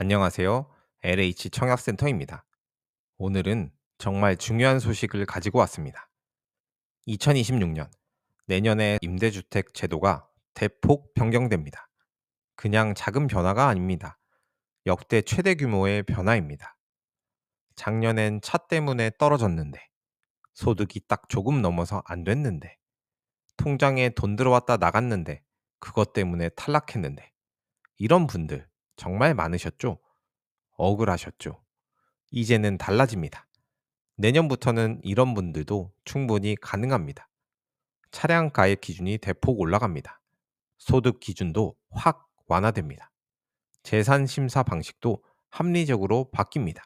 안녕하세요. LH 청약센터입니다. 오늘은 정말 중요한 소식을 가지고 왔습니다. 2026년 내년에 임대주택 제도가 대폭 변경됩니다. 그냥 작은 변화가 아닙니다. 역대 최대 규모의 변화입니다. 작년엔 차 때문에 떨어졌는데, 소득이 딱 조금 넘어서 안 됐는데, 통장에 돈 들어왔다 나갔는데, 그것 때문에 탈락했는데, 이런 분들 정말 많으셨죠? 억울하셨죠? 이제는 달라집니다. 내년부터는 이런 분들도 충분히 가능합니다. 차량 가액 기준이 대폭 올라갑니다. 소득 기준도 확 완화됩니다. 재산 심사 방식도 합리적으로 바뀝니다.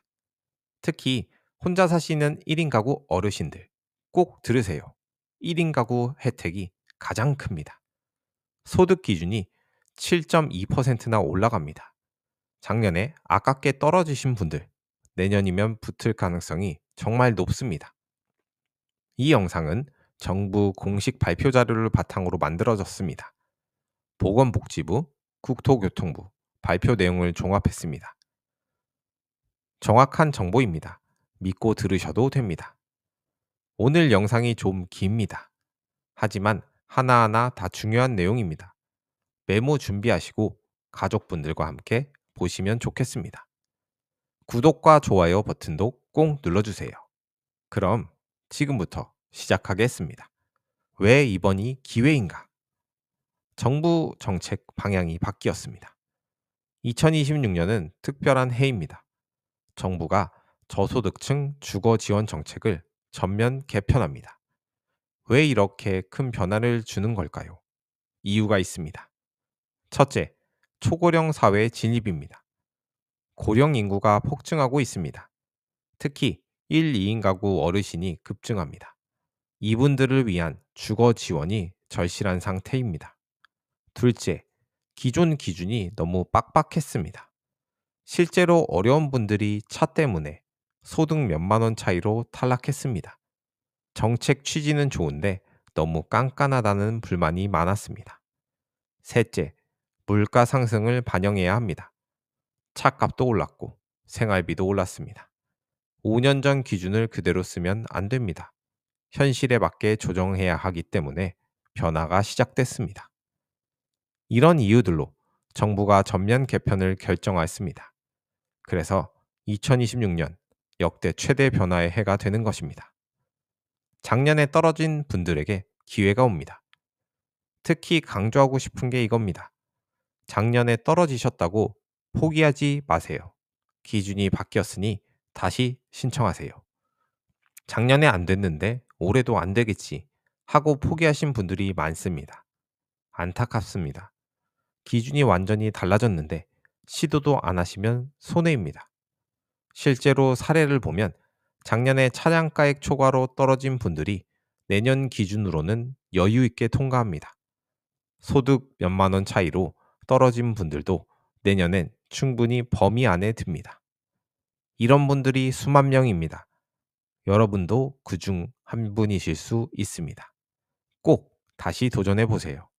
특히 혼자 사시는 1인 가구 어르신들 꼭 들으세요. 1인 가구 혜택이 가장 큽니다. 소득 기준이 7.2%나 올라갑니다. 작년에 아깝게 떨어지신 분들, 내년이면 붙을 가능성이 정말 높습니다. 이 영상은 정부 공식 발표 자료를 바탕으로 만들어졌습니다. 보건복지부, 국토교통부 발표 내용을 종합했습니다. 정확한 정보입니다. 믿고 들으셔도 됩니다. 오늘 영상이 좀 깁니다. 하지만 하나하나 다 중요한 내용입니다. 메모 준비하시고 가족분들과 함께 보시면 좋겠습니다. 구독과 좋아요 버튼도 꼭 눌러주세요. 그럼 지금부터 시작하겠습니다. 왜 이번이 기회인가? 정부 정책 방향이 바뀌었습니다. 2026년은 특별한 해입니다. 정부가 저소득층 주거 지원 정책을 전면 개편합니다. 왜 이렇게 큰 변화를 주는 걸까요? 이유가 있습니다. 첫째, 초고령 사회 진입입니다. 고령 인구가 폭증하고 있습니다. 특히 1, 2인 가구 어르신이 급증합니다. 이분들을 위한 주거 지원이 절실한 상태입니다. 둘째, 기존 기준이 너무 빡빡했습니다. 실제로 어려운 분들이 차 때문에 소득 몇만 원 차이로 탈락했습니다. 정책 취지는 좋은데 너무 깐깐하다는 불만이 많았습니다. 셋째, 물가 상승을 반영해야 합니다. 차값도 올랐고 생활비도 올랐습니다. 5년 전 기준을 그대로 쓰면 안 됩니다. 현실에 맞게 조정해야 하기 때문에 변화가 시작됐습니다. 이런 이유들로 정부가 전면 개편을 결정했습니다. 그래서 2026년 역대 최대 변화의 해가 되는 것입니다. 작년에 떨어진 분들에게 기회가 옵니다. 특히 강조하고 싶은 게 이겁니다. 작년에 떨어지셨다고 포기하지 마세요. 기준이 바뀌었으니 다시 신청하세요. 작년에 안 됐는데 올해도 안 되겠지 하고 포기하신 분들이 많습니다. 안타깝습니다. 기준이 완전히 달라졌는데 시도도 안 하시면 손해입니다. 실제로 사례를 보면 작년에 차량가액 초과로 떨어진 분들이 내년 기준으로는 여유 있게 통과합니다. 소득 몇만 원 차이로 떨어진 분들도 내년엔 충분히 범위 안에 듭니다. 이런 분들이 수만 명입니다. 여러분도 그중 한 분이실 수 있습니다. 꼭 다시 도전해 보세요.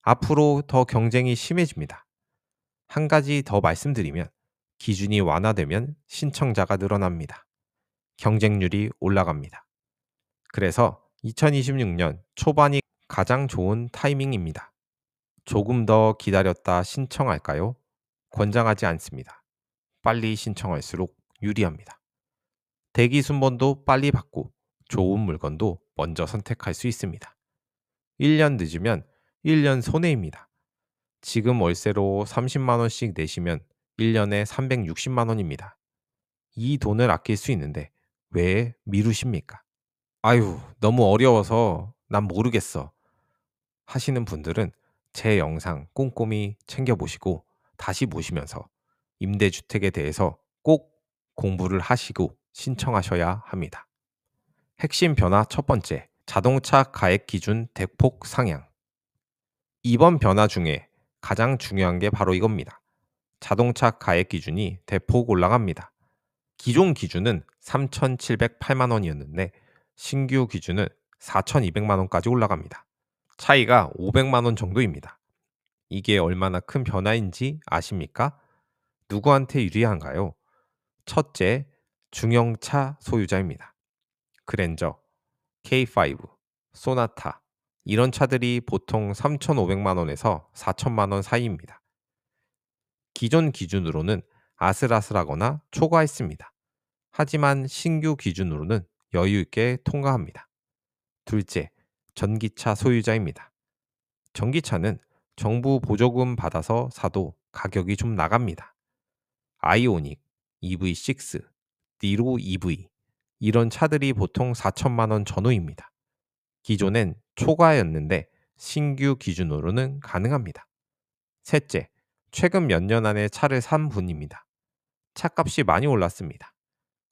앞으로 더 경쟁이 심해집니다. 한 가지 더 말씀드리면 기준이 완화되면 신청자가 늘어납니다. 경쟁률이 올라갑니다. 그래서 2026년 초반이 가장 좋은 타이밍입니다. 조금 더 기다렸다 신청할까요? 권장하지 않습니다. 빨리 신청할수록 유리합니다. 대기 순번도 빨리 받고 좋은 물건도 먼저 선택할 수 있습니다. 1년 늦으면 1년 손해입니다. 지금 월세로 30만 원씩 내시면 1년에 360만 원입니다. 이 돈을 아낄 수 있는데 왜 미루십니까? 아유, 너무 어려워서 난 모르겠어 하시는 분들은 제 영상 꼼꼼히 챙겨보시고 다시 보시면서 임대주택에 대해서 꼭 공부를 하시고 신청하셔야 합니다. 핵심 변화 첫 번째, 자동차 가액 기준 대폭 상향. 이번 변화 중에 가장 중요한 게 바로 이겁니다. 자동차 가액 기준이 대폭 올라갑니다. 기존 기준은 3,708만 원이었는데 신규 기준은 4,200만 원까지 올라갑니다. 차이가 500만 원 정도입니다. 이게 얼마나 큰 변화인지 아십니까? 누구한테 유리한가요? 첫째, 중형차 소유자입니다. 그랜저, K5, 소나타 이런 차들이 보통 3,500만 원에서 4천만 원 사이입니다. 기존 기준으로는 아슬아슬하거나 초과했습니다. 하지만 신규 기준으로는 여유 있게 통과합니다. 둘째, 전기차 소유자입니다. 전기차는 정부 보조금 받아서 사도 가격이 좀 나갑니다. 아이오닉, EV6, 니로 EV 이런 차들이 보통 4천만 원 전후입니다. 기존엔 초과였는데 신규 기준으로는 가능합니다. 셋째, 최근 몇 년 안에 차를 산 분입니다. 차값이 많이 올랐습니다.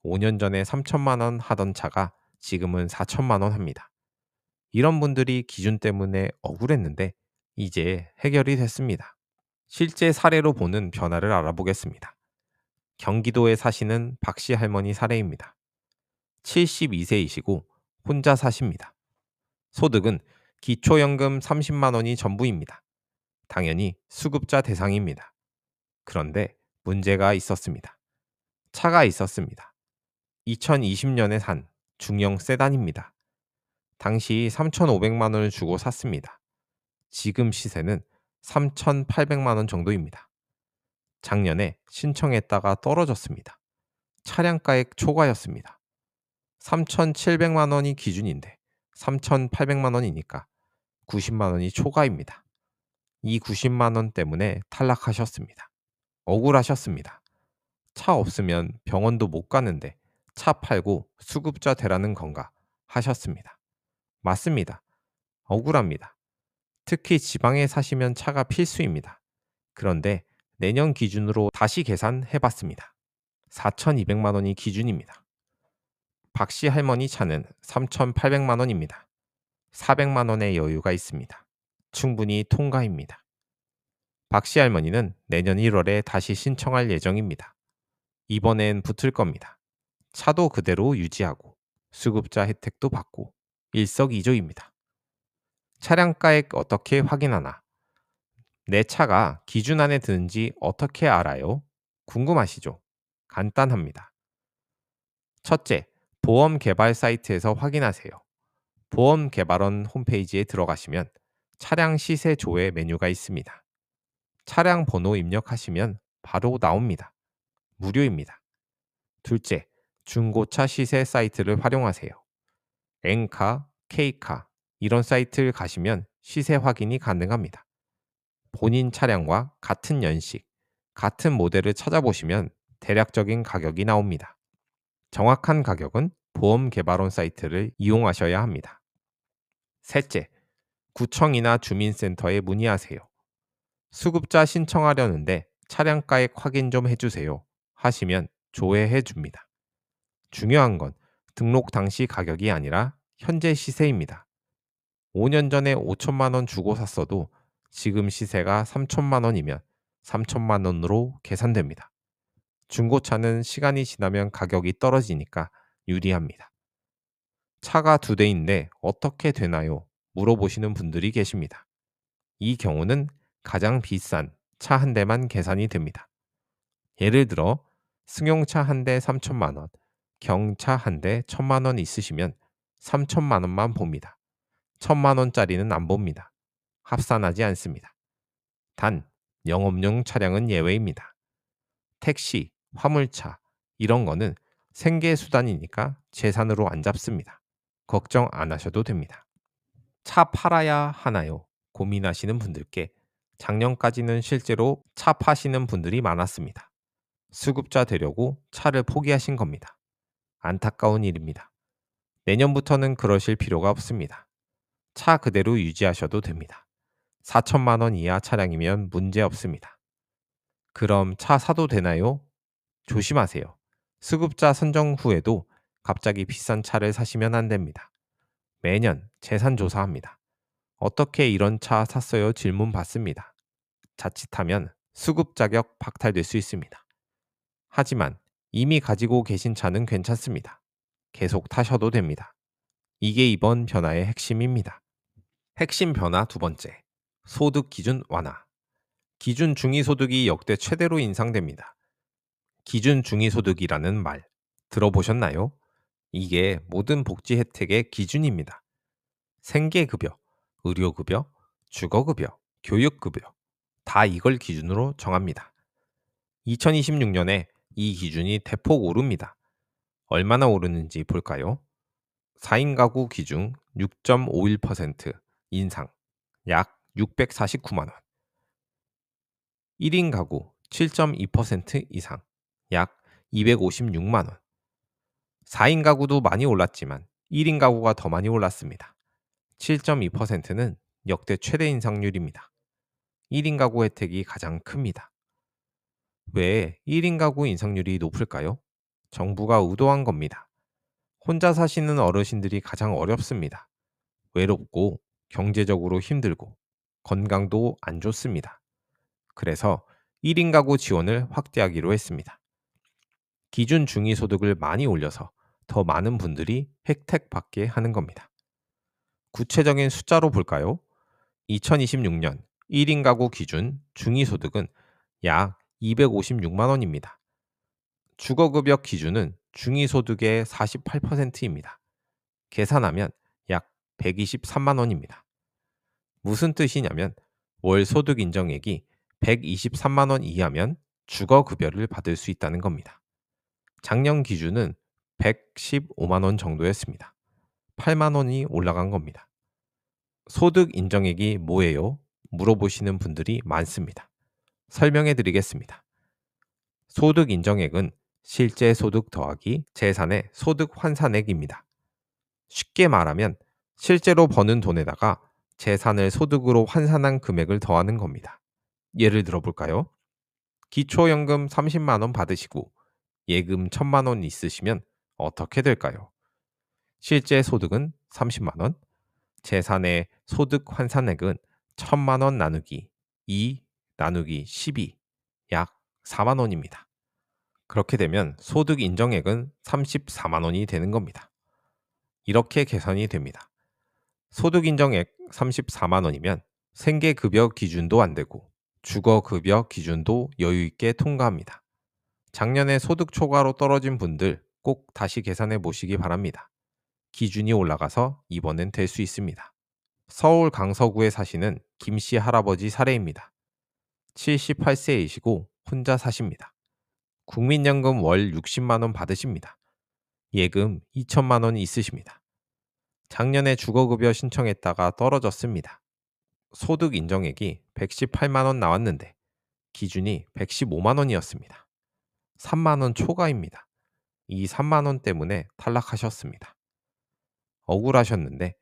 5년 전에 3천만 원 하던 차가 지금은 4천만 원 합니다. 이런 분들이 기준 때문에 억울했는데 이제 해결이 됐습니다. 실제 사례로 보는 변화를 알아보겠습니다. 경기도에 사시는 박씨 할머니 사례입니다. 72세이시고 혼자 사십니다. 소득은 기초연금 30만 원이 전부입니다. 당연히 수급자 대상입니다. 그런데 문제가 있었습니다. 차가 있었습니다. 2020년에 산 중형 세단입니다. 당시 3,500만 원을 주고 샀습니다. 지금 시세는 3,800만 원 정도입니다. 작년에 신청했다가 떨어졌습니다. 차량가액 초과였습니다. 3,700만 원이 기준인데 3,800만 원이니까 90만 원이 초과입니다. 이 90만 원 때문에 탈락하셨습니다. 억울하셨습니다. 차 없으면 병원도 못 가는데 차 팔고 수급자 되라는 건가 하셨습니다. 맞습니다. 억울합니다. 특히 지방에 사시면 차가 필수입니다. 그런데 내년 기준으로 다시 계산해 봤습니다. 4,200만 원이 기준입니다. 박씨 할머니 차는 3,800만 원입니다. 400만 원의 여유가 있습니다. 충분히 통과입니다. 박씨 할머니는 내년 1월에 다시 신청할 예정입니다. 이번엔 붙을 겁니다. 차도 그대로 유지하고 수급자 혜택도 받고 일석이조입니다. 차량가액 어떻게 확인하나? 내 차가 기준 안에 드는지 어떻게 알아요? 궁금하시죠? 간단합니다. 첫째, 보험 개발 사이트에서 확인하세요. 보험 개발원 홈페이지에 들어가시면 차량 시세 조회 메뉴가 있습니다. 차량 번호 입력하시면 바로 나옵니다. 무료입니다. 둘째, 중고차 시세 사이트를 활용하세요. 엔카, K카 이런 사이트를 가시면 시세 확인이 가능합니다. 본인 차량과 같은 연식, 같은 모델을 찾아보시면 대략적인 가격이 나옵니다. 정확한 가격은 보험 개발원 사이트를 이용하셔야 합니다. 셋째, 구청이나 주민센터에 문의하세요. 수급자 신청하려는데 차량가액 확인 좀 해주세요. 하시면 조회해 줍니다. 중요한 건 등록 당시 가격이 아니라 현재 시세입니다. 5년 전에 5천만 원 주고 샀어도 지금 시세가 3천만 원이면 3천만 원으로 계산됩니다. 중고차는 시간이 지나면 가격이 떨어지니까 유리합니다. 차가 2대인데 어떻게 되나요? 물어보시는 분들이 계십니다. 이 경우는 가장 비싼 차 한 대만 계산이 됩니다. 예를 들어 승용차 한 대 3천만 원, 경차 한 대 1천만 원 있으시면 3천만 원만 봅니다. 1천만 원짜리는 안 봅니다. 합산하지 않습니다. 단 영업용 차량은 예외입니다. 택시, 화물차 이런 거는 생계 수단이니까 재산으로 안 잡습니다. 걱정 안 하셔도 됩니다. 차 팔아야 하나요? 고민하시는 분들께 작년까지는 실제로 차 파시는 분들이 많았습니다. 수급자 되려고 차를 포기하신 겁니다. 안타까운 일입니다. 내년부터는 그러실 필요가 없습니다. 차 그대로 유지하셔도 됩니다. 4천만 원 이하 차량이면 문제 없습니다. 그럼 차 사도 되나요? 조심하세요. 수급자 선정 후에도 갑자기 비싼 차를 사시면 안 됩니다. 매년 재산 조사합니다. 어떻게 이런 차 샀어요? 질문 받습니다. 자칫하면 수급 자격 박탈될 수 있습니다. 하지만 이미 가지고 계신 차는 괜찮습니다. 계속 타셔도 됩니다. 이게 이번 변화의 핵심입니다. 핵심 변화 두 번째. 소득 기준 완화. 기준 중위소득이 역대 최대로 인상됩니다. 기준 중위소득이라는 말 들어보셨나요? 이게 모든 복지 혜택의 기준입니다. 생계급여, 의료급여, 주거급여, 교육급여 다 이걸 기준으로 정합니다. 2026년에 이 기준이 대폭 오릅니다. 얼마나 오르는지 볼까요? 4인 가구 기준 6.51% 인상, 약 649만 원. 1인 가구 7.2% 이상, 약 256만 원. 4인 가구도 많이 올랐지만 1인 가구가 더 많이 올랐습니다. 7.2%는 역대 최대 인상률입니다. 1인 가구 혜택이 가장 큽니다. 왜 1인 가구 인상률이 높을까요? 정부가 의도한 겁니다. 혼자 사시는 어르신들이 가장 어렵습니다. 외롭고 경제적으로 힘들고 건강도 안 좋습니다. 그래서 1인 가구 지원을 확대하기로 했습니다. 기준 중위소득을 많이 올려서 더 많은 분들이 혜택 받게 하는 겁니다. 구체적인 숫자로 볼까요? 2026년 1인 가구 기준 중위소득은 약 256만 원입니다. 주거급여 기준은 중위소득의 48%입니다. 계산하면 약 123만 원입니다. 무슨 뜻이냐면 월 소득 인정액이 123만 원 이하면 주거급여를 받을 수 있다는 겁니다. 작년 기준은 115만 원 정도였습니다. 8만 원이 올라간 겁니다. 소득 인정액이 뭐예요? 물어보시는 분들이 많습니다. 설명해 드리겠습니다. 소득 인정액은 실제 소득 더하기 재산의 소득 환산액입니다. 쉽게 말하면 실제로 버는 돈에다가 재산을 소득으로 환산한 금액을 더하는 겁니다. 예를 들어 볼까요? 기초연금 30만 원 받으시고 예금 1,000만 원 있으시면 어떻게 될까요? 실제 소득은 30만 원, 재산의 소득 환산액은 1,000만 원 나누기 2 나누기 12, 약 4만 원입니다. 그렇게 되면 소득 인정액은 34만 원이 되는 겁니다. 이렇게 계산이 됩니다. 소득 인정액 34만 원이면 생계급여 기준도 안 되고 주거급여 기준도 여유 있게 통과합니다. 작년에 소득 초과로 떨어진 분들 꼭 다시 계산해 보시기 바랍니다. 기준이 올라가서 이번엔 될 수 있습니다. 서울 강서구에 사시는 김씨 할아버지 사례입니다. 78세이시고 혼자 사십니다. 국민연금 월 60만 원 받으십니다. 예금 2천만 원이 있으십니다. 작년에 주거급여 신청했다가 떨어졌습니다. 소득 인정액이 118만 원 나왔는데 기준이 115만 원이었습니다. 3만 원 초과입니다. 이 3만 원 때문에 탈락하셨습니다. 억울하셨는데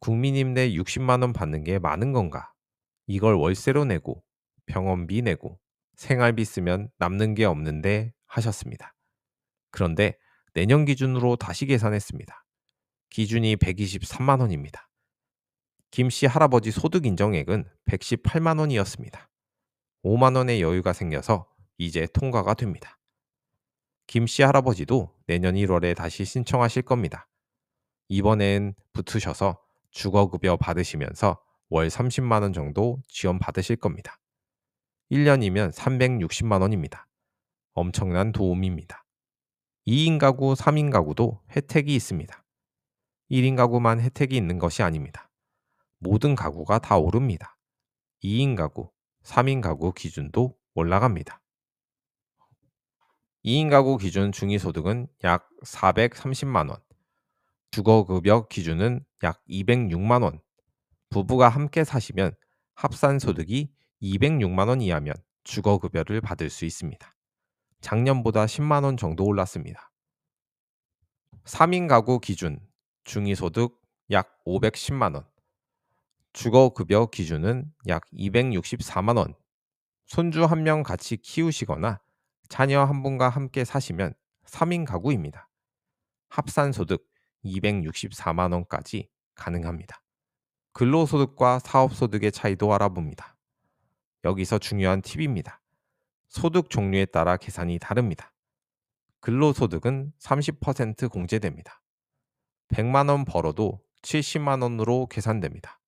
국민임대 60만 원 받는 게 많은 건가? 이걸 월세로 내고 병원비 내고 생활비 쓰면 남는 게 없는데 하셨습니다. 그런데 내년 기준으로 다시 계산했습니다. 기준이 123만 원입니다. 김씨 할아버지 소득 인정액은 118만 원이었습니다. 5만 원의 여유가 생겨서 이제 통과가 됩니다. 김씨 할아버지도 내년 1월에 다시 신청하실 겁니다. 이번엔 붙으셔서 주거급여 받으시면서 월 30만 원 정도 지원 받으실 겁니다. 1년이면 360만 원입니다. 엄청난 도움입니다. 2인 가구, 3인 가구도 혜택이 있습니다. 1인 가구만 혜택이 있는 것이 아닙니다. 모든 가구가 다 오릅니다. 2인 가구, 3인 가구 기준도 올라갑니다. 2인 가구 기준 중위소득은 약 430만 원, 주거급여 기준은 약 206만 원, 부부가 함께 사시면 합산 소득이 206만 원 이하면 주거급여를 받을 수 있습니다. 작년보다 10만 원 정도 올랐습니다. 3인 가구 기준 중위소득 약 510만 원, 주거급여 기준은 약 264만 원. 손주 한 명 같이 키우시거나 자녀 한 분과 함께 사시면 3인 가구입니다. 합산 소득 264만 원까지 가능합니다. 근로소득과 사업소득의 차이도 알아봅니다. 여기서 중요한 팁입니다. 소득 종류에 따라 계산이 다릅니다. 근로소득은 30% 공제됩니다. 100만 원 벌어도 70만 원으로 계산됩니다.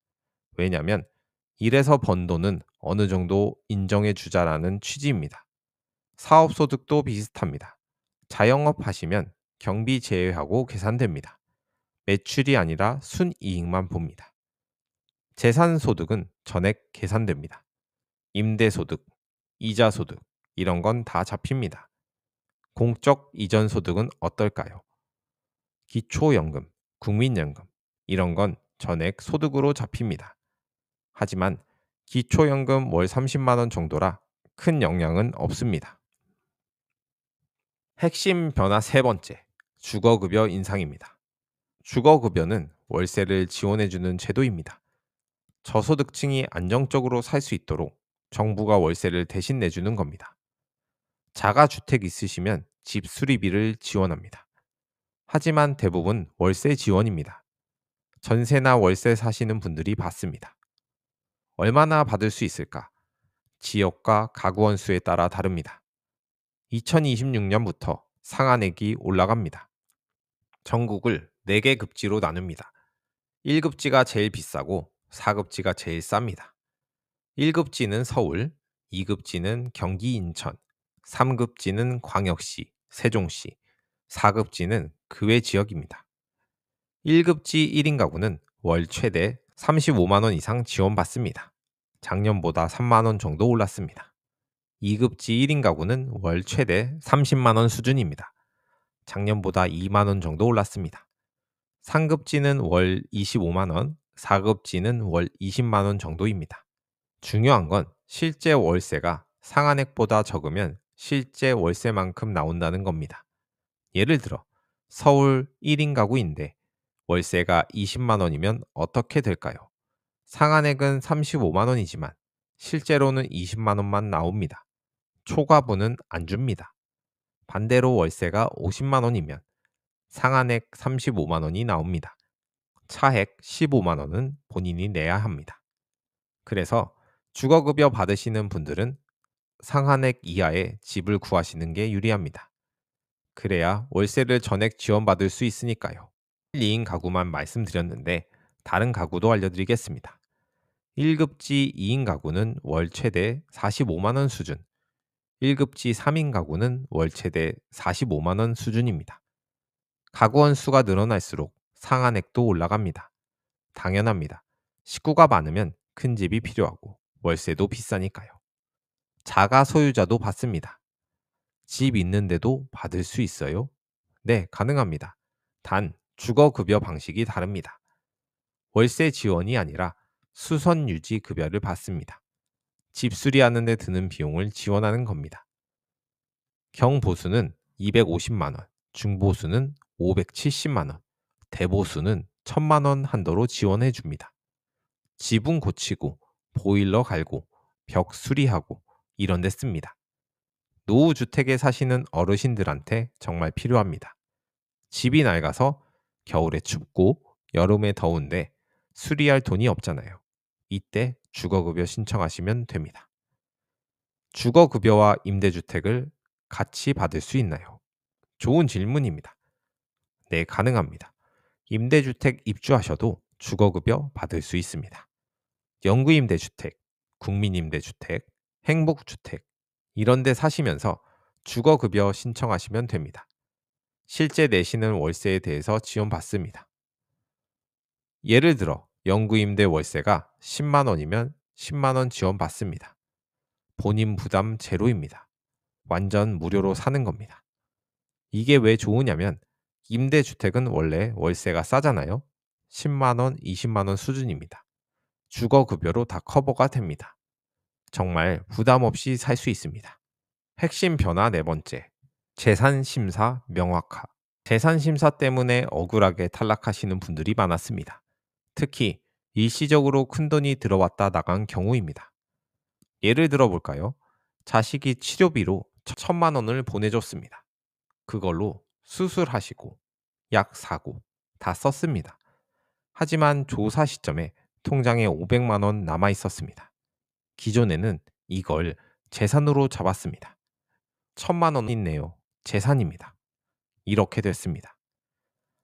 왜냐하면 일해서 번 돈은 어느 정도 인정해 주자라는 취지입니다. 사업소득도 비슷합니다. 자영업 하시면 경비 제외하고 계산됩니다. 매출이 아니라 순이익만 봅니다. 재산소득은 전액 계산됩니다. 임대소득, 이자소득, 이런 건 다 잡힙니다. 공적 이전 소득은 어떨까요? 기초연금, 국민연금, 이런 건 전액 소득으로 잡힙니다. 하지만 기초연금 월 30만 원 정도라 큰 영향은 없습니다. 핵심 변화 세 번째, 주거급여 인상입니다. 주거급여는 월세를 지원해주는 제도입니다. 저소득층이 안정적으로 살 수 있도록 정부가 월세를 대신 내주는 겁니다. 자가주택 있으시면 집 수리비를 지원합니다. 하지만 대부분 월세 지원입니다. 전세나 월세 사시는 분들이 받습니다. 얼마나 받을 수 있을까? 지역과 가구 원수에 따라 다릅니다. 2026년부터 상한액이 올라갑니다. 전국을 4개 급지로 나눕니다. 1급지가 제일 비싸고 4급지가 제일 쌉니다. 1급지는 서울, 2급지는 경기 인천, 3급지는 광역시, 세종시, 4급지는 그 외 지역입니다. 1급지 1인 가구는 월 최대 35만 원 이상 지원받습니다. 작년보다 3만 원 정도 올랐습니다. 2급지 1인 가구는 월 최대 30만 원 수준입니다. 작년보다 2만 원 정도 올랐습니다. 3급지는 월 25만 원, 4급지는 월 20만 원 정도입니다. 중요한 건 실제 월세가 상한액보다 적으면 실제 월세만큼 나온다는 겁니다. 예를 들어 서울 1인 가구인데 월세가 20만 원이면 어떻게 될까요? 상한액은 35만 원이지만 실제로는 20만 원만 나옵니다. 초과분은 안 줍니다. 반대로 월세가 50만 원이면 상한액 35만 원이 나옵니다. 차액 15만 원은 본인이 내야 합니다. 그래서 주거급여 받으시는 분들은 상한액 이하의 집을 구하시는 게 유리합니다. 그래야 월세를 전액 지원받을 수 있으니까요. 1, 2인 가구만 말씀드렸는데 다른 가구도 알려드리겠습니다. 1급지 2인 가구는 월 최대 45만 원 수준, 1급지 3인 가구는 월 최대 45만 원 수준입니다. 가구 원수가 늘어날수록 상한액도 올라갑니다. 당연합니다. 식구가 많으면 큰 집이 필요하고 월세도 비싸니까요. 자가 소유자도 받습니다. 집 있는데도 받을 수 있어요? 네, 가능합니다. 단 주거급여 방식이 다릅니다. 월세 지원이 아니라 수선 유지 급여를 받습니다. 집 수리하는 데 드는 비용을 지원하는 겁니다. 경보수는 250만 원, 중보수는 570만 원, 대보수는 1000만 원 한도로 지원해 줍니다. 지붕 고치고 보일러 갈고 벽 수리하고 이런 데 씁니다. 노후주택에 사시는 어르신들한테 정말 필요합니다. 집이 낡아서 겨울에 춥고 여름에 더운데 수리할 돈이 없잖아요. 이때 주거급여 신청하시면 됩니다. 주거급여와 임대주택을 같이 받을 수 있나요? 좋은 질문입니다. 네, 가능합니다. 임대주택 입주하셔도 주거급여 받을 수 있습니다. 영구임대주택, 국민임대주택, 행복주택 이런 데 사시면서 주거급여 신청하시면 됩니다. 실제 내시는 월세에 대해서 지원받습니다. 예를 들어 영구임대 월세가 10만 원이면 10만 원 지원받습니다. 본인 부담 제로입니다. 완전 무료로 사는 겁니다. 이게 왜 좋으냐면 임대주택은 원래 월세가 싸잖아요. 10만 원, 20만 원 수준입니다. 주거급여로 다 커버가 됩니다. 정말 부담 없이 살 수 있습니다. 핵심 변화 네 번째, 재산심사 명확화. 재산심사 때문에 억울하게 탈락하시는 분들이 많았습니다. 특히 일시적으로 큰돈이 들어왔다 나간 경우입니다. 예를 들어 볼까요? 자식이 치료비로 1000만 원을 보내줬습니다. 그걸로 수술하시고 약 사고 다 썼습니다. 하지만 조사 시점에 통장에 500만 원 남아 있었습니다. 기존에는 이걸 재산으로 잡았습니다. 1000만 원 있네요. 재산입니다. 이렇게 됐습니다.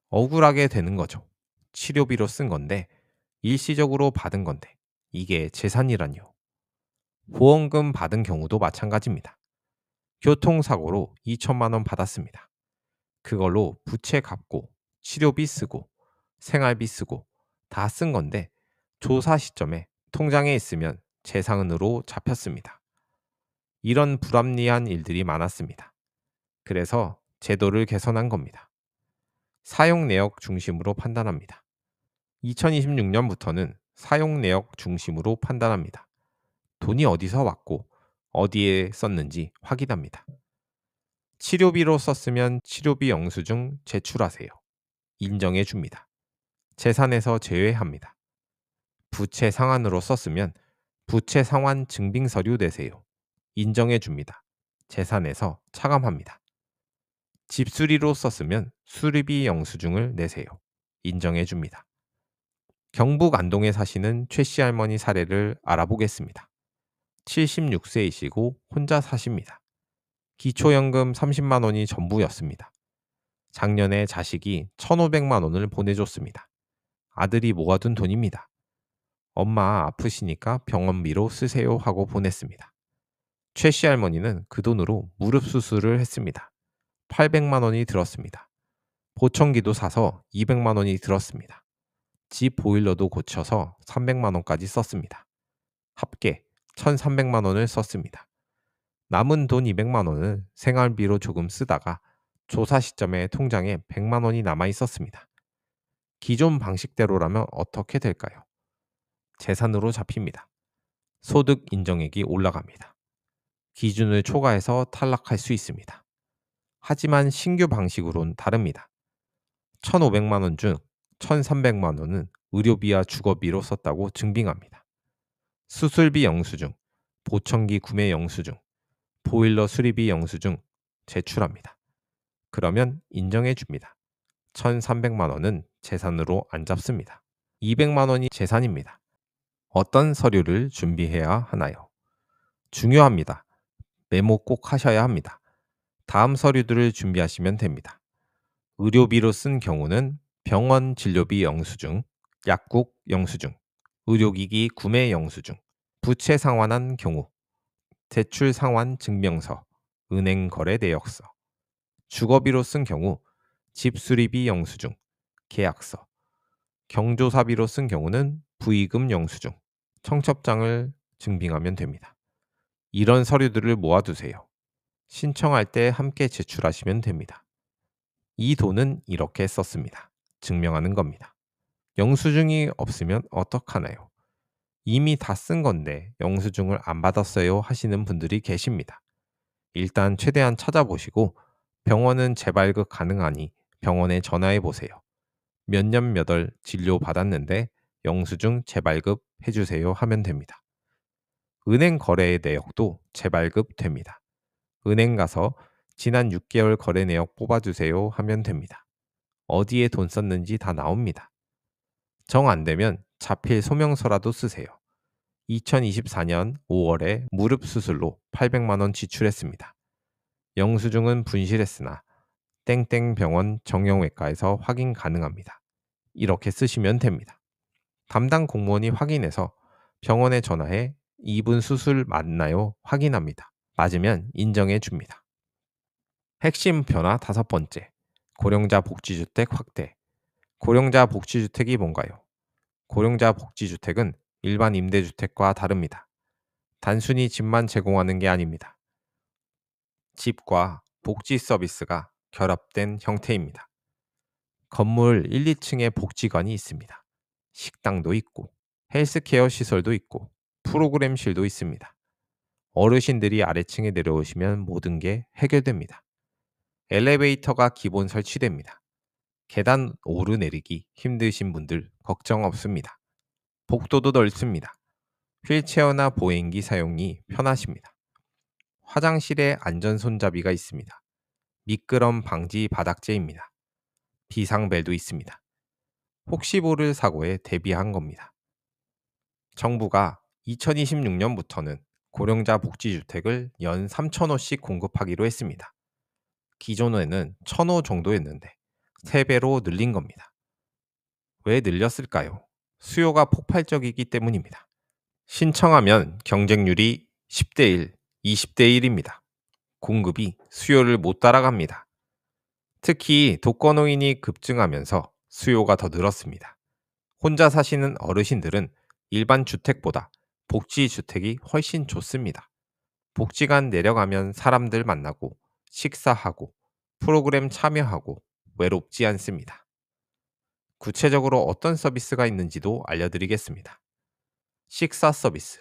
억울하게 되는 거죠. 치료비로 쓴 건데 일시적으로 받은 건데 이게 재산이라니요. 보험금 받은 경우도 마찬가지입니다. 교통사고로 2천만 원 받았습니다. 그걸로 부채 갚고 치료비 쓰고 생활비 쓰고 다 쓴 건데 조사 시점에 통장에 있으면 재산으로 잡혔습니다. 이런 불합리한 일들이 많았습니다. 그래서 제도를 개선한 겁니다. 사용 내역 중심으로 판단합니다. 2026년부터는 사용 내역 중심으로 판단합니다. 돈이 어디서 왔고 어디에 썼는지 확인합니다. 치료비로 썼으면 치료비 영수증 제출하세요. 인정해 줍니다. 재산에서 제외합니다. 부채 상환으로 썼으면 부채 상환 증빙 서류 내세요. 인정해 줍니다. 재산에서 차감합니다. 집수리로 썼으면 수리비 영수증을 내세요. 인정해 줍니다. 경북 안동에 사시는 최 씨 할머니 사례를 알아보겠습니다. 76세이시고 혼자 사십니다. 기초연금 30만 원이 전부였습니다. 작년에 자식이 1,500만 원을 보내줬습니다. 아들이 모아둔 돈입니다. 엄마 아프시니까 병원비로 쓰세요 하고 보냈습니다. 최 씨 할머니는 그 돈으로 무릎 수술을 했습니다. 800만 원이 들었습니다. 보청기도 사서 200만 원이 들었습니다. 집 보일러도 고쳐서 300만 원까지 썼습니다. 합계 1,300만 원을 썼습니다. 남은 돈 200만 원을 생활비로 조금 쓰다가 조사 시점에 통장에 100만 원이 남아 있었습니다. 기존 방식대로라면 어떻게 될까요? 재산으로 잡힙니다. 소득 인정액이 올라갑니다. 기준을 초과해서 탈락할 수 있습니다. 하지만 신규 방식으론 다릅니다. 1,500만 원 중 1,300만 원은 의료비와 주거비로 썼다고 증빙합니다. 수술비 영수증, 보청기 구매 영수증, 보일러 수리비 영수증 제출합니다. 그러면 인정해 줍니다. 1,300만 원은 재산으로 안 잡습니다. 200만 원이 재산입니다. 어떤 서류를 준비해야 하나요? 중요합니다. 메모 꼭 하셔야 합니다. 다음 서류들을 준비하시면 됩니다. 의료비로 쓴 경우는 병원 진료비 영수증, 약국 영수증, 의료기기 구매 영수증, 부채 상환한 경우, 대출 상환 증명서, 은행 거래 내역서, 주거비로 쓴 경우 집 수리비 영수증, 계약서, 경조사비로 쓴 경우는 부의금 영수증, 청첩장을 증빙하면 됩니다. 이런 서류들을 모아두세요. 신청할 때 함께 제출하시면 됩니다. 이 돈은 이렇게 썼습니다. 증명하는 겁니다. 영수증이 없으면 어떡하나요? 이미 다 쓴 건데 영수증을 안 받았어요 하시는 분들이 계십니다. 일단 최대한 찾아보시고 병원은 재발급 가능하니 병원에 전화해 보세요. 몇 년 몇 월 진료 받았는데 영수증 재발급 해주세요 하면 됩니다. 은행 거래의 내역도 재발급 됩니다. 은행 가서 지난 6개월 거래 내역 뽑아주세요 하면 됩니다. 어디에 돈 썼는지 다 나옵니다. 정 안 되면 자필 소명서라도 쓰세요. 2024년 5월에 무릎 수술로 800만 원 지출했습니다. 영수증은 분실했으나 땡땡 병원 정형외과에서 확인 가능합니다. 이렇게 쓰시면 됩니다. 담당 공무원이 확인해서 병원에 전화해 이분 수술 맞나요? 확인합니다. 맞으면 인정해 줍니다. 핵심 변화 5번째. 고령자 복지주택 확대. 고령자 복지주택이 뭔가요? 고령자 복지주택은 일반 임대주택과 다릅니다. 단순히 집만 제공하는 게 아닙니다. 집과 복지 서비스가 결합된 형태입니다. 건물 1, 2층에 복지관이 있습니다. 식당도 있고 헬스케어 시설도 있고 프로그램실도 있습니다. 어르신들이 아래층에 내려오시면 모든 게 해결됩니다. 엘리베이터가 기본 설치됩니다. 계단 오르내리기 힘드신 분들 걱정 없습니다. 복도도 넓습니다. 휠체어나 보행기 사용이 편하십니다. 화장실에 안전 손잡이가 있습니다. 미끄럼 방지 바닥재입니다. 비상벨도 있습니다. 혹시 모를 사고에 대비한 겁니다. 정부가 2026년부터는 고령자 복지주택을 연 3,000호씩 공급하기로 했습니다. 기존에는 1,000호 정도였는데 3배로 늘린 겁니다. 왜 늘렸을까요? 수요가 폭발적이기 때문입니다. 신청하면 경쟁률이 10대 1, 20대 1입니다. 공급이 수요를 못 따라갑니다. 특히 독거노인이 급증하면서 수요가 더 늘었습니다. 혼자 사시는 어르신들은 일반 주택보다 복지 주택이 훨씬 좋습니다. 복지관 내려가면 사람들 만나고 식사하고 프로그램 참여하고 외롭지 않습니다. 구체적으로 어떤 서비스가 있는지도 알려드리겠습니다. 식사 서비스.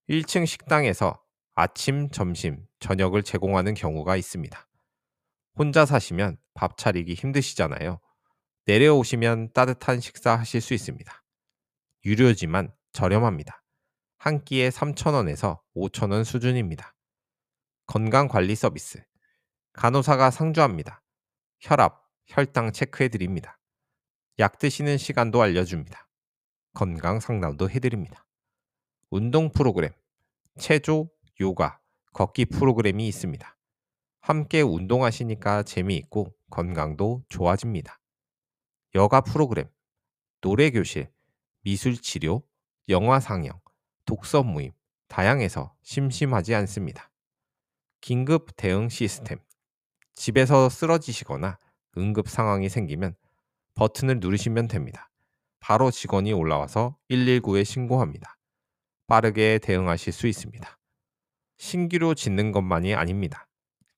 1층 식당에서 아침, 점심, 저녁을 제공하는 경우가 있습니다. 혼자 사시면 밥 차리기 힘드시잖아요. 내려오시면 따뜻한 식사 하실 수 있습니다. 유료지만 저렴합니다. 한 끼에 3,000원에서 5,000원 수준입니다. 건강관리 서비스. 간호사가 상주합니다. 혈압, 혈당 체크해 드립니다. 약 드시는 시간도 알려줍니다. 건강 상담도 해드립니다. 운동 프로그램. 체조, 요가, 걷기 프로그램이 있습니다. 함께 운동하시니까 재미있고 건강도 좋아집니다. 여가 프로그램, 노래 교실, 미술 치료, 영화 상영, 독서 모임, 다양해서 심심하지 않습니다. 긴급 대응 시스템, 집에서 쓰러지시거나 응급 상황이 생기면 버튼을 누르시면 됩니다. 바로 직원이 올라와서 119에 신고합니다. 빠르게 대응하실 수 있습니다. 신규로 짓는 것만이 아닙니다.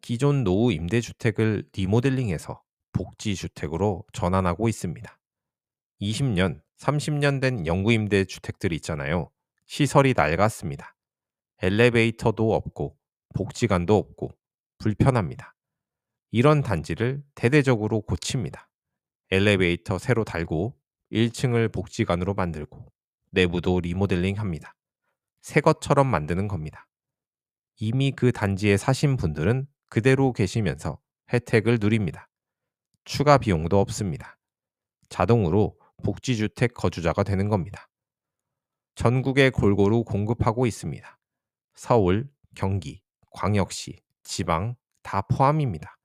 기존 노후 임대주택을 리모델링해서 복지주택으로 전환하고 있습니다. 20년, 30년 된 영구임대 주택들 있잖아요. 시설이 낡았습니다. 엘리베이터도 없고 복지관도 없고 불편합니다. 이런 단지를 대대적으로 고칩니다. 엘리베이터 새로 달고 1층을 복지관으로 만들고 내부도 리모델링합니다. 새 것처럼 만드는 겁니다. 이미 그 단지에 사신 분들은 그대로 계시면서 혜택을 누립니다. 추가 비용도 없습니다. 자동으로 복지주택 거주자가 되는 겁니다. 전국에 골고루 공급하고 있습니다. 서울, 경기, 광역시, 지방 다 포함입니다.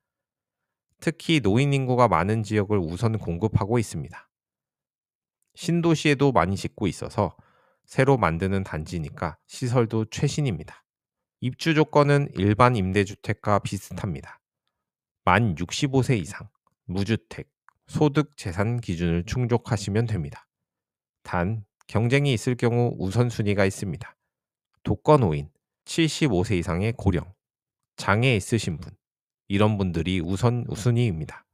특히 노인 인구가 많은 지역을 우선 공급하고 있습니다. 신도시에도 많이 짓고 있어서 새로 만드는 단지니까 시설도 최신입니다. 입주 조건은 일반 임대주택과 비슷합니다. 만 65세 이상, 무주택, 소득 재산 기준을 충족하시면 됩니다. 단, 경쟁이 있을 경우 우선순위가 있습니다. 독거노인, 75세 이상의 고령, 장애 있으신 분, 이런 분들이 우선순위입니다.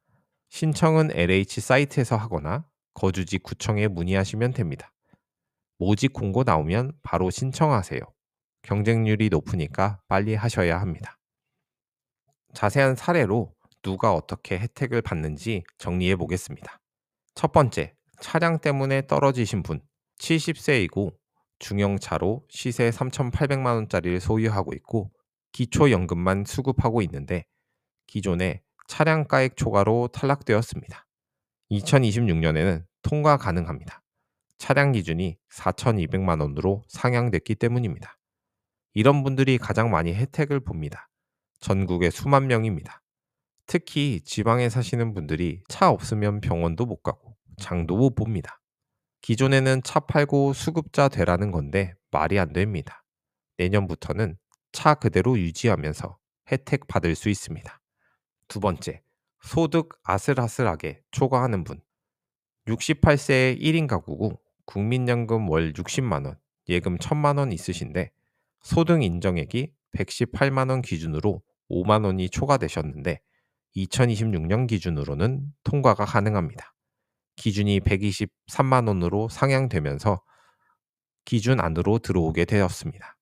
신청은 LH 사이트에서 하거나 거주지 구청에 문의하시면 됩니다. 모집 공고 나오면 바로 신청하세요. 경쟁률이 높으니까 빨리 하셔야 합니다. 자세한 사례로 누가 어떻게 혜택을 받는지 정리해 보겠습니다. 첫 번째, 차량 때문에 떨어지신 분, 70세이고 중형차로 시세 3,800만 원짜리를 소유하고 있고 기초연금만 수급하고 있는데 기존에 차량가액 초과로 탈락되었습니다. 2026년에는 통과 가능합니다. 차량 기준이 4,200만 원으로 상향됐기 때문입니다. 이런 분들이 가장 많이 혜택을 봅니다. 전국에 수만 명입니다. 특히 지방에 사시는 분들이 차 없으면 병원도 못 가고 장도 못 봅니다. 기존에는 차 팔고 수급자 되라는 건데 말이 안 됩니다. 내년부터는 차 그대로 유지하면서 혜택 받을 수 있습니다. 두 번째, 소득 아슬아슬하게 초과하는 분. 68세의 1인 가구고 국민연금 월 60만 원, 예금 1,000만 원 있으신데 소득 인정액이 118만 원 기준으로 5만 원이 초과되셨는데 2026년 기준으로는 통과가 가능합니다. 기준이 123만 원으로 상향되면서 기준 안으로 들어오게 되었습니다.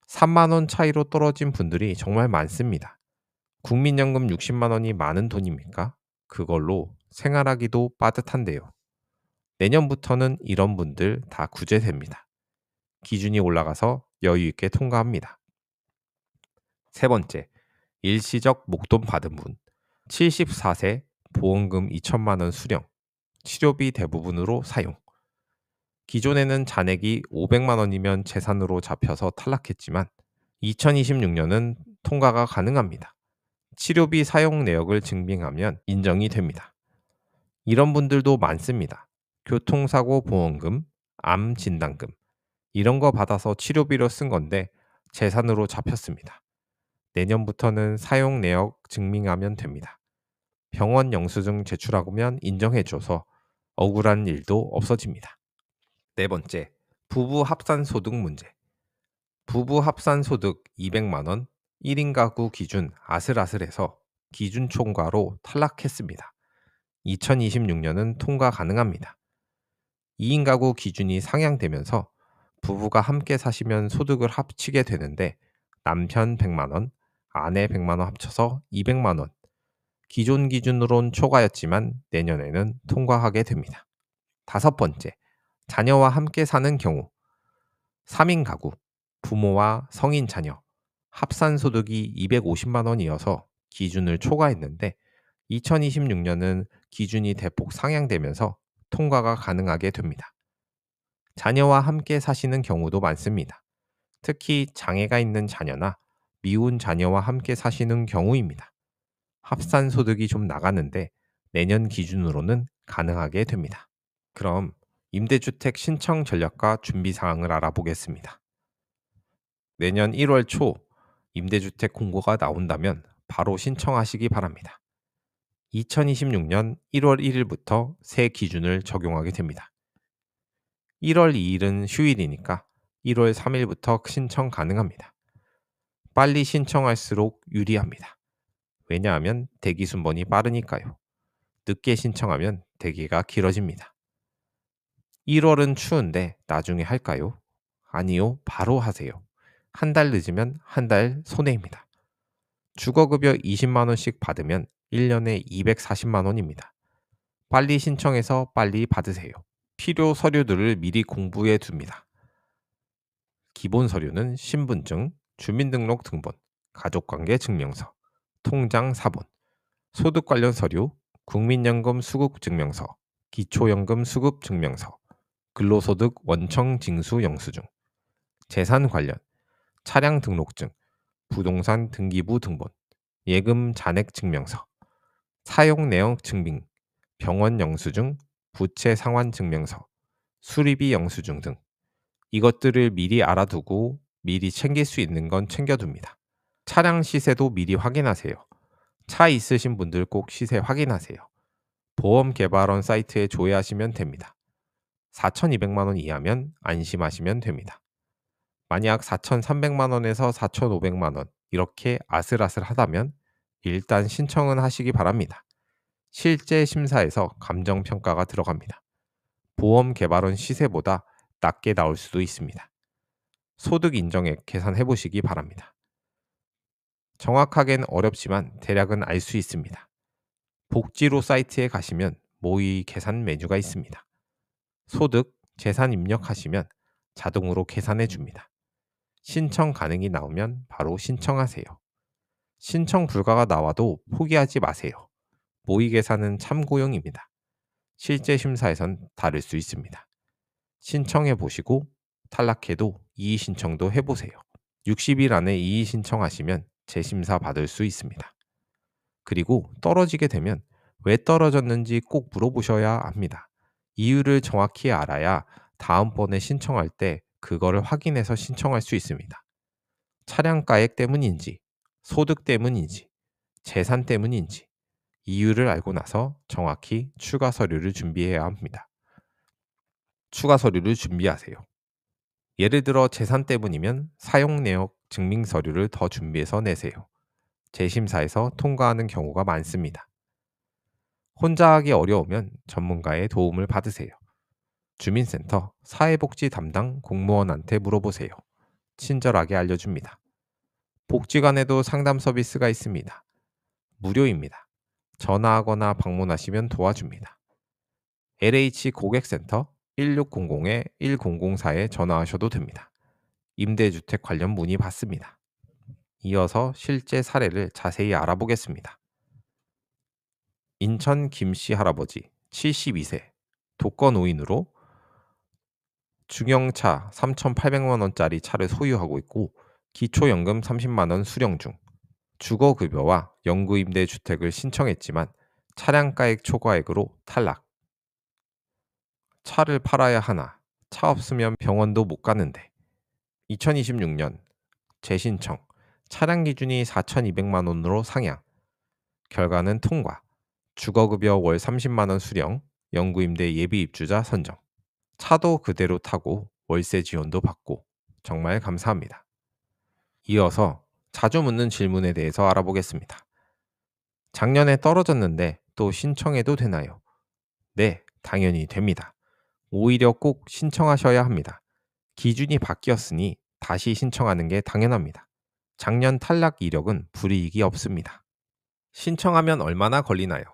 3만 원 차이로 떨어진 분들이 정말 많습니다. 국민연금 60만 원이 많은 돈입니까? 그걸로 생활하기도 빠듯한데요. 내년부터는 이런 분들 다 구제됩니다. 기준이 올라가서 여유 있게 통과합니다. 세 번째, 일시적 목돈 받은 분. 74세 보험금 2천만 원 수령. 치료비 대부분으로 사용. 기존에는 잔액이 500만 원이면 재산으로 잡혀서 탈락했지만 2026년은 통과가 가능합니다. 치료비 사용 내역을 증빙하면 인정이 됩니다. 이런 분들도 많습니다. 교통사고 보험금, 암 진단금 이런 거 받아서 치료비로 쓴 건데 재산으로 잡혔습니다. 내년부터는 사용 내역 증명하면 됩니다. 병원 영수증 제출하면 인정해줘서 억울한 일도 없어집니다. 네 번째, 부부 합산소득 문제. 부부 합산소득 200만 원, 1인 가구 기준 아슬아슬해서 기준 총과로 탈락했습니다. 2026년은 통과 가능합니다. 2인 가구 기준이 상향되면서 부부가 함께 사시면 소득을 합치게 되는데 남편 100만 원, 아내 100만 원 합쳐서 200만 원. 기존 기준으론 초과였지만 내년에는 통과하게 됩니다. 다섯 번째, 자녀와 함께 사는 경우 3인 가구, 부모와 성인 자녀, 합산 소득이 250만 원이어서 기준을 초과했는데 2026년은 기준이 대폭 상향되면서 통과가 가능하게 됩니다. 자녀와 함께 사시는 경우도 많습니다. 특히 장애가 있는 자녀나 미혼 자녀와 함께 사시는 경우입니다. 합산 소득이 좀 나가는데 내년 기준으로는 가능하게 됩니다. 그럼 임대주택 신청 전략과 준비 사항을 알아보겠습니다. 내년 1월 초 임대주택 공고가 나온다면 바로 신청하시기 바랍니다. 2026년 1월 1일부터 새 기준을 적용하게 됩니다. 1월 2일은 휴일이니까 1월 3일부터 신청 가능합니다. 빨리 신청할수록 유리합니다. 왜냐하면 대기 순번이 빠르니까요. 늦게 신청하면 대기가 길어집니다. 1월은 추운데 나중에 할까요? 아니요, 바로 하세요. 한 달 늦으면 한 달 손해입니다. 주거급여 20만 원씩 받으면 1년에 240만 원입니다. 빨리 신청해서 빨리 받으세요. 필요 서류들을 미리 공부해 둡니다. 기본 서류는 신분증, 주민등록 등본, 가족관계 증명서, 통장 사본, 소득 관련 서류, 국민연금 수급 증명서, 기초연금 수급 증명서, 근로소득 원청 징수 영수증, 재산 관련, 차량 등록증, 부동산 등기부 등본, 예금 잔액 증명서, 사용 내역 증빙, 병원 영수증, 부채 상환 증명서, 수리비 영수증 등 이것들을 미리 알아두고 미리 챙길 수 있는 건 챙겨둡니다. 차량 시세도 미리 확인하세요. 차 있으신 분들 꼭 시세 확인하세요. 보험 개발원 사이트에 조회하시면 됩니다. 4,200만 원 이하면 안심하시면 됩니다. 만약 4,300만 원에서 4,500만 원 이렇게 아슬아슬하다면 일단 신청은 하시기 바랍니다. 실제 심사에서 감정평가가 들어갑니다. 보험 개발원 시세보다 낮게 나올 수도 있습니다. 소득 인정액 계산해 보시기 바랍니다. 정확하게는 어렵지만 대략은 알 수 있습니다. 복지로 사이트에 가시면 모의 계산 메뉴가 있습니다. 소득, 재산 입력하시면 자동으로 계산해 줍니다. 신청 가능이 나오면 바로 신청하세요. 신청 불가가 나와도 포기하지 마세요. 모의 계산은 참고용입니다. 실제 심사에선 다를 수 있습니다. 신청해 보시고 탈락해도 이의 신청도 해보세요. 60일 안에 이의 신청하시면 재심사 받을 수 있습니다. 그리고 떨어지게 되면 왜 떨어졌는지 꼭 물어보셔야 합니다. 이유를 정확히 알아야 다음번에 신청할 때 그거를 확인해서 신청할 수 있습니다. 차량가액 때문인지, 소득 때문인지, 재산 때문인지 이유를 알고 나서 정확히 추가 서류를 준비해야 합니다. 추가 서류를 준비하세요. 예를 들어 재산 때문이면 사용 내역 증빙 서류를 더 준비해서 내세요. 재심사에서 통과하는 경우가 많습니다. 혼자 하기 어려우면 전문가의 도움을 받으세요. 주민센터, 사회복지 담당 공무원한테 물어보세요. 친절하게 알려줍니다. 복지관에도 상담 서비스가 있습니다. 무료입니다. 전화하거나 방문하시면 도와줍니다. LH 고객센터 1600-1004에 전화하셔도 됩니다. 임대주택 관련 문의 받습니다. 이어서 실제 사례를 자세히 알아보겠습니다. 인천 김씨 할아버지 72세 독거노인으로 중형차 3,800만 원짜리 차를 소유하고 있고 기초연금 30만 원 수령 중. 주거급여와 영구임대주택을 신청했지만 차량가액 초과액으로 탈락. 차를 팔아야 하나? 차 없으면 병원도 못 가는데. 2026년 재신청. 차량 기준이 4,200만 원으로 상향. 결과는 통과. 주거급여 월 30만 원 수령, 영구임대 예비 입주자 선정. 차도 그대로 타고 월세 지원도 받고 정말 감사합니다. 이어서 자주 묻는 질문에 대해서 알아보겠습니다. 작년에 떨어졌는데 또 신청해도 되나요? 네, 당연히 됩니다. 오히려 꼭 신청하셔야 합니다. 기준이 바뀌었으니 다시 신청하는 게 당연합니다. 작년 탈락 이력은 불이익이 없습니다. 신청하면 얼마나 걸리나요?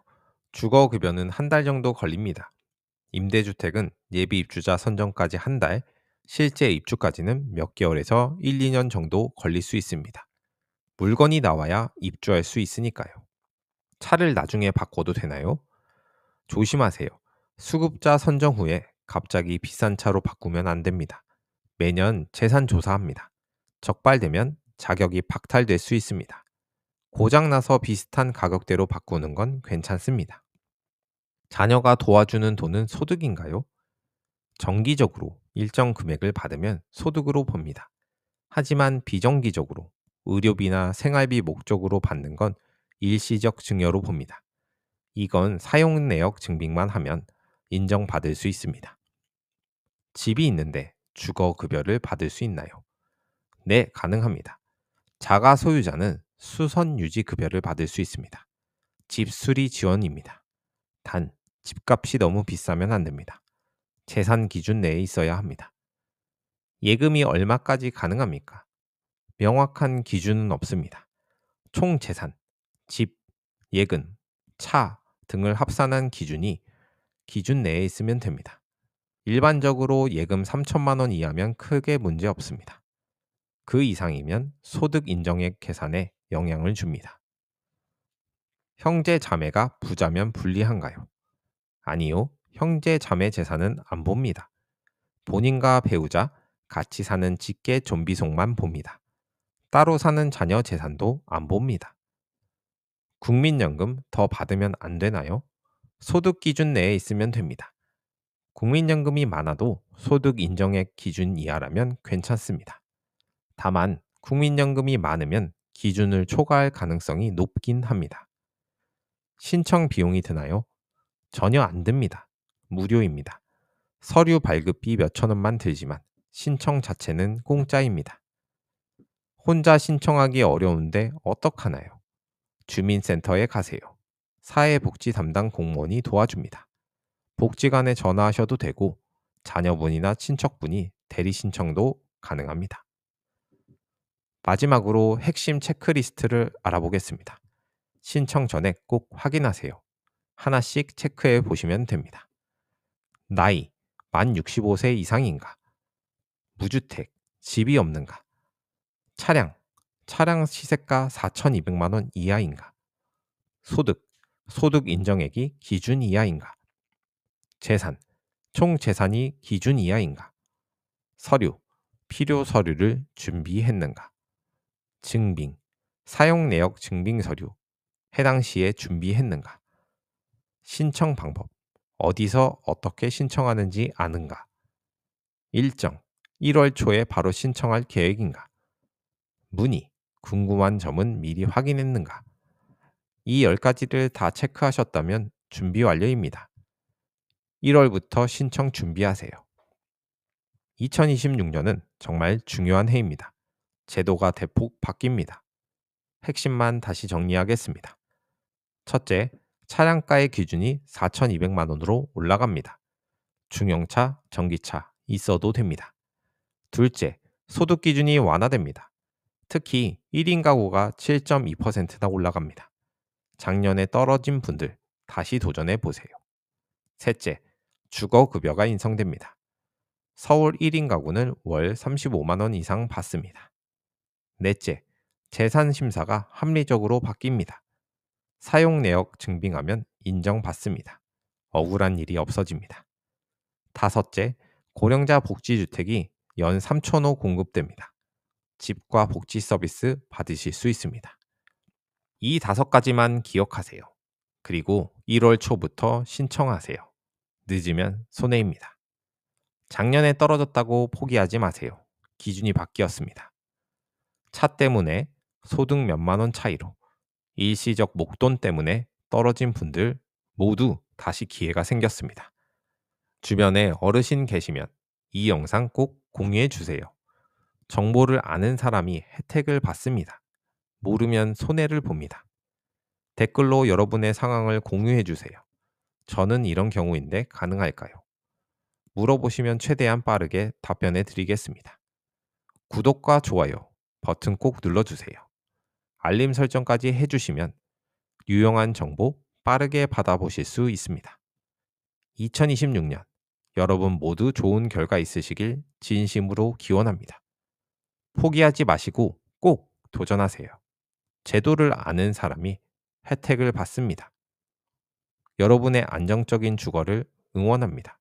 주거급여는 한 달 정도 걸립니다. 임대주택은 예비 입주자 선정까지 한 달, 실제 입주까지는 몇 개월에서 1, 2년 정도 걸릴 수 있습니다. 물건이 나와야 입주할 수 있으니까요. 차를 나중에 바꿔도 되나요? 조심하세요. 수급자 선정 후에 갑자기 비싼 차로 바꾸면 안 됩니다. 매년 재산 조사합니다. 적발되면 자격이 박탈될 수 있습니다. 고장나서 비슷한 가격대로 바꾸는 건 괜찮습니다. 자녀가 도와주는 돈은 소득인가요? 정기적으로 일정 금액을 받으면 소득으로 봅니다. 하지만 비정기적으로 의료비나 생활비 목적으로 받는 건 일시적 증여로 봅니다. 이건 사용 내역 증빙만 하면 인정받을 수 있습니다. 집이 있는데 주거급여를 받을 수 있나요? 네, 가능합니다. 자가 소유자는 수선 유지 급여를 받을 수 있습니다. 집 수리 지원입니다. 단, 집값이 너무 비싸면 안 됩니다. 재산 기준 내에 있어야 합니다. 예금이 얼마까지 가능합니까? 명확한 기준은 없습니다. 총 재산, 집, 예금, 차 등을 합산한 기준이 기준 내에 있으면 됩니다. 일반적으로 예금 3천만 원 이하면 크게 문제 없습니다. 그 이상이면 소득 인정액 계산에 영향을 줍니다. 형제 자매가 부자면 불리한가요? 아니요. 형제 자매 재산은 안 봅니다. 본인과 배우자, 같이 사는 직계 존비속만 봅니다. 따로 사는 자녀 재산도 안 봅니다. 국민연금 더 받으면 안 되나요? 소득 기준 내에 있으면 됩니다. 국민연금이 많아도 소득 인정액 기준 이하라면 괜찮습니다. 다만 국민연금이 많으면 기준을 초과할 가능성이 높긴 합니다. 신청 비용이 드나요? 전혀 안 듭니다. 무료입니다. 서류 발급비 몇천 원만 들지만 신청 자체는 공짜입니다. 혼자 신청하기 어려운데 어떡하나요? 주민센터에 가세요. 사회복지 담당 공무원이 도와줍니다. 복지관에 전화하셔도 되고 자녀분이나 친척분이 대리 신청도 가능합니다. 마지막으로 핵심 체크리스트를 알아보겠습니다. 신청 전에 꼭 확인하세요. 하나씩 체크해 보시면 됩니다. 나이, 만 65세 이상인가? 무주택, 집이 없는가? 차량 시세가 4,200만 원 이하인가? 소득 인정액이 기준 이하인가? 재산, 총 재산이 기준 이하인가? 서류, 필요 서류를 준비했는가? 증빙, 사용 내역 증빙 서류, 해당 시에 준비했는가? 신청 방법, 어디서 어떻게 신청하는지 아는가? 일정, 1월 초에 바로 신청할 계획인가? 문의, 궁금한 점은 미리 확인했는가? 이 10가지를 다 체크하셨다면 준비 완료입니다. 1월부터 신청 준비하세요. 2026년은 정말 중요한 해입니다. 제도가 대폭 바뀝니다. 핵심만 다시 정리하겠습니다. 첫째, 차량가의 기준이 4,200만 원으로 올라갑니다. 중형차, 전기차 있어도 됩니다. 둘째, 소득 기준이 완화됩니다. 특히 1인 가구가 7.2%나 올라갑니다. 작년에 떨어진 분들 다시 도전해 보세요. 셋째, 주거급여가 인상됩니다. 서울 1인 가구는 월 35만 원 이상 받습니다. 넷째, 재산심사가 합리적으로 바뀝니다. 사용 내역 증빙하면 인정받습니다. 억울한 일이 없어집니다. 다섯째, 고령자 복지주택이 연 3,000호 공급됩니다. 집과 복지 서비스 받으실 수 있습니다. 이 5가지만 기억하세요. 그리고 1월 초부터 신청하세요. 늦으면 손해입니다. 작년에 떨어졌다고 포기하지 마세요. 기준이 바뀌었습니다. 차 때문에 소득 몇만 원 차이로 일시적 목돈 때문에 떨어진 분들 모두 다시 기회가 생겼습니다. 주변에 어르신 계시면 이 영상 꼭 공유해 주세요. 정보를 아는 사람이 혜택을 받습니다. 모르면 손해를 봅니다. 댓글로 여러분의 상황을 공유해 주세요. 저는 이런 경우인데 가능할까요? 물어보시면 최대한 빠르게 답변해 드리겠습니다. 구독과 좋아요 버튼 꼭 눌러주세요. 알림 설정까지 해주시면 유용한 정보 빠르게 받아보실 수 있습니다. 2026년 여러분 모두 좋은 결과 있으시길 진심으로 기원합니다. 포기하지 마시고 꼭 도전하세요. 제도를 아는 사람이 혜택을 받습니다. 여러분의 안정적인 주거를 응원합니다.